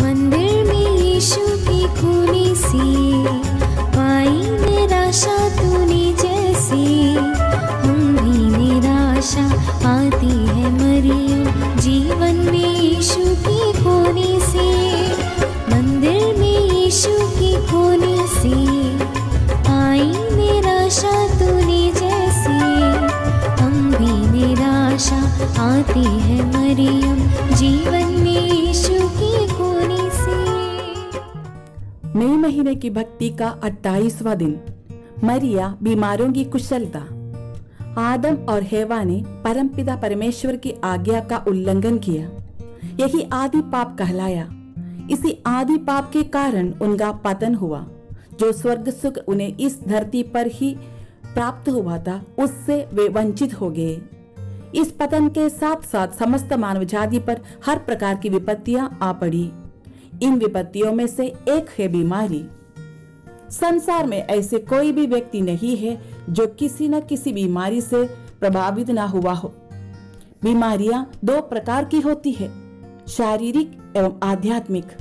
मंदिर में यीशु की खूनी सी पाई निराशा तूने जैसी, हम भी निराशा आती है मरियम जीवन में यीशु की खूनी सी। मंदिर में यीशु की खूनी सी आई निराशा तूने जैसी, हम भी निराशा आती है मरियम जीवन में यीशु की खूनी सी। मई महीने की भक्ति का 28वां दिन। मरिया बीमारों की कुशलता। आदम और हेवा ने परमपिता परमेश्वर की आज्ञा का उल्लंघन किया, यही आदि पाप कहलाया। इसी आदि पाप के कारण उनका पतन हुआ। जो स्वर्ग सुख उन्हें इस धरती पर ही प्राप्त हुआ था, उससे वे वंचित हो गए। इस पतन के साथ साथ समस्त मानव जाति पर हर प्रकार की विपत्तियां आ पड़ी। इन विपत्तियों में से एक है बीमारी। संसार में ऐसे कोई भी व्यक्ति नहीं है जो किसी न किसी बीमारी से प्रभावित ना हुआ हो। बीमारियां दो प्रकार की होती है, शारीरिक एवं आध्यात्मिक।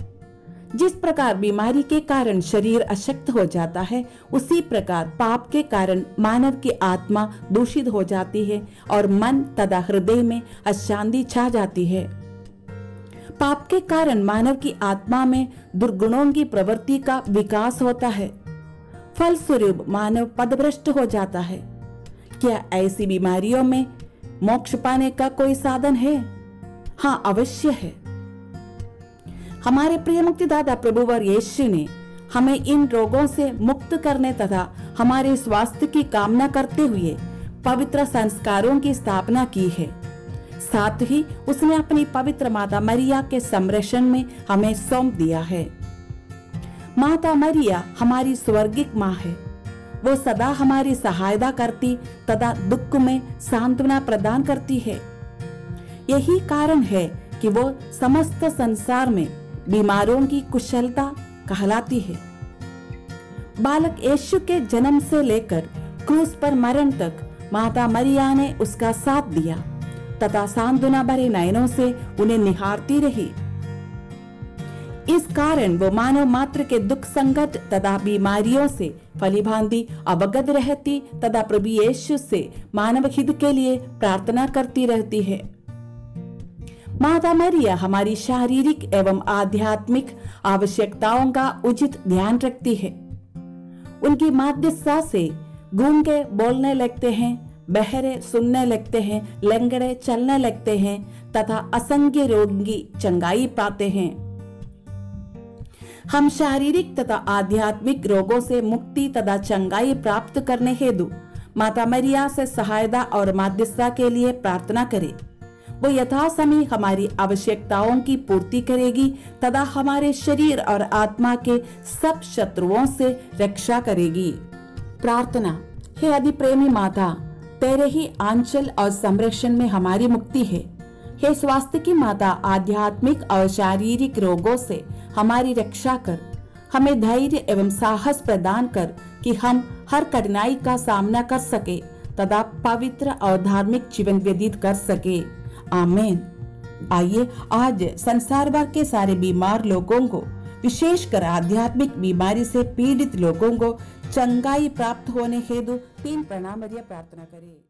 जिस प्रकार बीमारी के कारण शरीर अशक्त हो जाता है, उसी प्रकार पाप के कारण मानव की आत्मा दूषित हो जाती है और मन तथा हृदय में अशांति छा जाती है। पाप के कारण मानव की आत्मा में दुर्गुणों की प्रवृत्ति का विकास होता है। फलस्वरूप मानव पदभ्रष्ट हो जाता है। क्या ऐसी बीमारियों में मोक्ष पाने का कोई साधन है? हाँ, अवश्य है। हमारे प्रिय मुक्तिदाता प्रभुवर यीशु ने हमें इन रोगों से मुक्त करने तथा हमारे स्वास्थ्य की कामना करते हुए पवित्र संस्कारों की स्थापना की है। साथ ही उसने अपनी पवित्र माता मरिया के संरक्षण में हमें सौंप दिया है। माता मरिया हमारी स्वर्गिक माँ है। वो सदा हमारी सहायता करती तथा दुख में सांत्वना प्रदान करती है। यही कारण है कि वो समस्त संसार में बीमारों की कुशलता कहलाती है। बालक यीशु के जन्म से लेकर क्रूस पर मरण तक माता मरिया ने उसका साथ दिया तथा सांत्वना भरे नयनों से उन्हें निहारती रही। इस कारण वो मानव मात्र के दुख संकट तथा बीमारियों से भलीभांति अवगत रहती तथा प्रभु यीशु से मानव हित के लिए प्रार्थना करती रहती है। माता मरिया हमारी शारीरिक एवं आध्यात्मिक आवश्यकताओं का उचित ध्यान रखती है। उनकी मध्यस्थता से गूंगे बोलने लगते हैं, बहरे सुनने लगते हैं, लंगड़े चलने लगते हैं तथा असंख्य रोगी चंगाई पाते हैं। हम शारीरिक तथा आध्यात्मिक रोगों से मुक्ति तथा चंगाई प्राप्त करने हेतु माता मरिया से सहायता और मध्यस्थता के लिए प्रार्थना करें। वो यथासमय हमारी आवश्यकताओं की पूर्ति करेगी तथा हमारे शरीर और आत्मा के सब शत्रुओं से रक्षा करेगी। प्रार्थना। हे अधिप्रेमी माता, तेरे ही आंचल और संरक्षण में हमारी मुक्ति है। हे स्वास्थ्य की माता, आध्यात्मिक और शारीरिक रोगों से हमारी रक्षा कर, हमें धैर्य एवं साहस प्रदान कर कि हम हर कठिनाई का सामना कर सके तथा पवित्र और धार्मिक जीवन व्यतीत कर सके। आमीन। आइए आज संसार भर के सारे बीमार लोगों को, विशेषकर आध्यात्मिक बीमारी से पीड़ित लोगों को चंगाई प्राप्त होने हेतु 3 प्रणाम प्रार्थना करें।